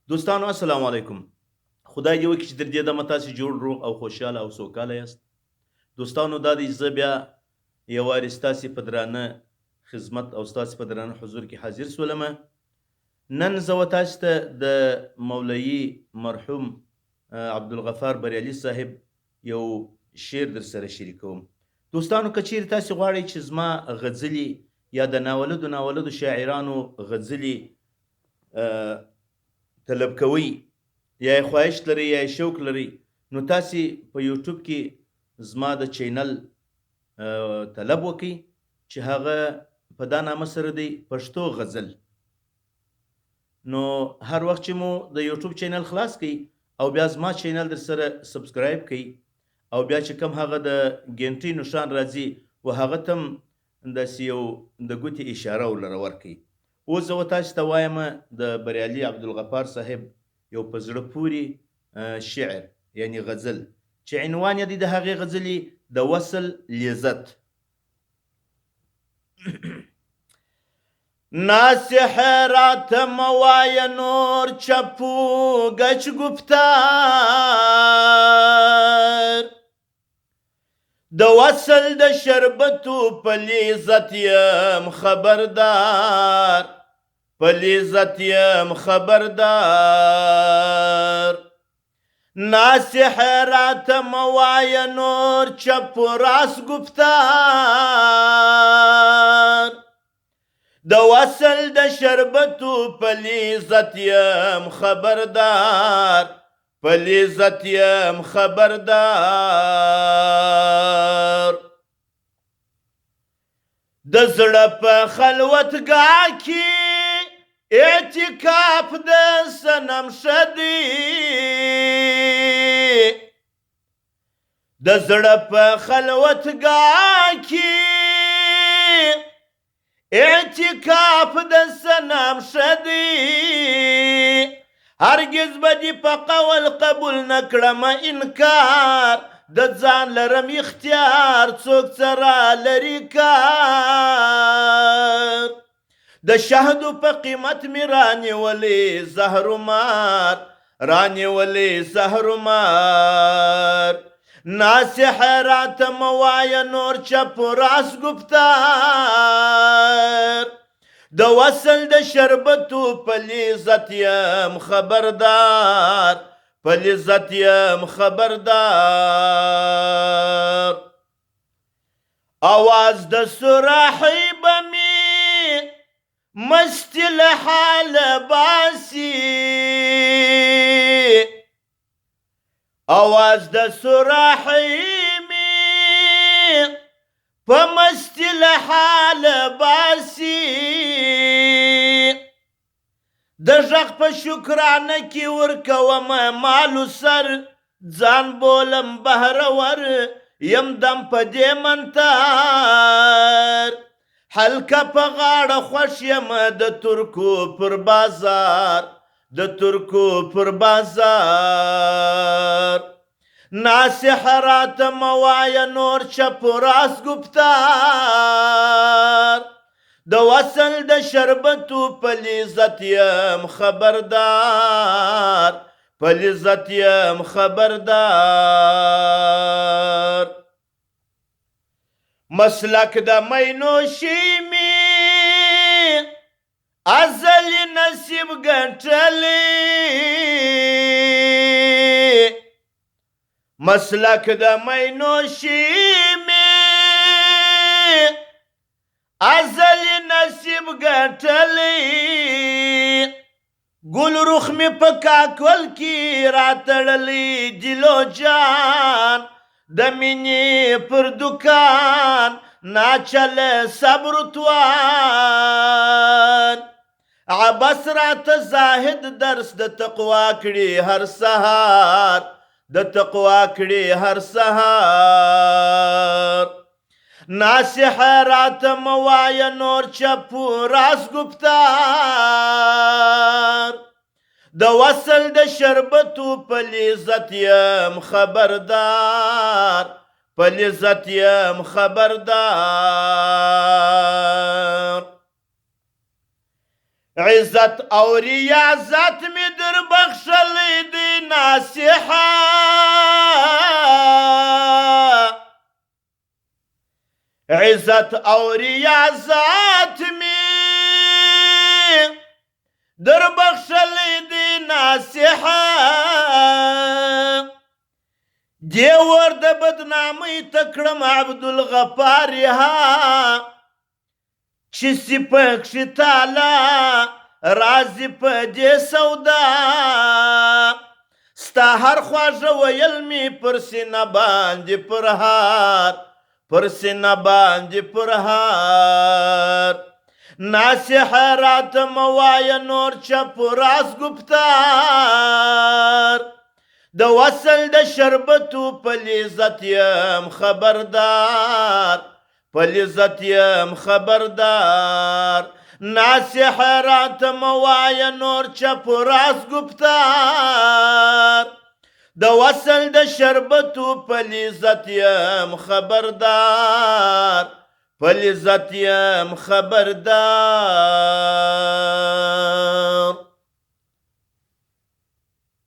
دوستانو السلام علیکم. خدای دې وکړي چې تر دې دمه تاسې جوړ روغ او خوشحاله او سوکاله یاست. دوستانو دا دی زه بیا یو وارې ستاسې په درانه خدمت او ستاسې په درانه حضور کې حاضر سولمه. نن زه تاسې ته د مولوي مرحوم عبدالغفار بریالي صاحب یو شعر در سره شریکوم. دوستانو که چیرې تاسې غواړئ چې زما غزلې یا د ناولدو شاعرانو غزلې طلب کوئ یا یې خواهش لرئ یا یې شوق لرئ نو تاسې په یوټیوب کې زما د چینل طلب وکئ چې هغه په دا نامه سره دی پښتو غزل. نو هر وخت چې مو د یوټیوب چینل خلاص کړئ او بیا زما چینل در سره سبسکرایب کړئ او بیا چې کوم هغه د ګنټۍ نښان راځي و هغه ته هم داسې یو د ګوتې اشاره ورلره ورکړئ. اوس زه تاسو ته وایم د بریالي عبدالغفار صاحب یو په زړه پورې شعر یعنی غزل چې عنوان یې دی د هغې غزلې د وصل لذت. ناصح راته مه وایه نور چپو گچ گفتار د وصل د شربتو په لذت یم خبردار په لذت یم خبردار. ناصح راته مه وایه نور چپ و راست گفتار د وصل د شربتو په لذت یم خبردار په لذت یم خبردار. د زړه په خلوتګاه کې اعتکاف د صنم ښه دی د زړه په خلوتګاه کې اعتکاف د صنم ښه دی. هرگز به دې په قول قبول نه کړمه انکار د ځان لرم اختیار څوک څه رالري کار. د شهدو په قیمت مې رانیولې زهرمار رانیولې زهرمار. ناصح راته مه وایه نور چپ و راست گفتار د وصل د شربتو په لذت یم خبردار په لذت یم خبردار. آواز د صراحی به مې مستی له حاله باسي آواز د صراحی مې په مستی له حاله باسي د غږ په شکرانه کې ورکومه مالو سر ځان بولم بهرور یم دم په دې منتر. حلقه په غاړه خوښ یم د ترکو پر بازار د ترکو پر بازار. ناصح راته مه وایه نور چپ و راست گفتار د وصل د شربتو په لذت یم خبردار په لذت یم خبردار. مسلک د مینوشي مې ازلي نصیب ګټلی مسلک د مینوشي مې ازلي نصیب ګټلی. ګل رخ مې په کاکل کې راتړلی دلو جان د مینې پر دکان ناچله صبر توان. عبس راته زاهد درس د تقوا کړي هر سهار د تقوا کړي هر سهار. ناصح راته مه وایه نور چپ و راست گفتار د وصل د شربتو په لذت یم خبردار په لذت یم خبردار. عزت او ریاضت می در ناصحه عزت او ریاضت می در بخشلی دی ناصحه دی ورد بدنامی تکړم عبدالغفار ها چې سپک شي تالا راضي په دې سودا ستا هر خواږه ویل می پر سینه باندې پرهار پر سینه باندې پرهار ناصحه راته موایه نور چپ راز گفتار د وصل د شربتو په لذت یم خبردار په لذت یم خبردار ناصحه راته موایه نور چپ راز گفتار د وصل د شربتو په لذت یم خبردار په لذت یم خبردار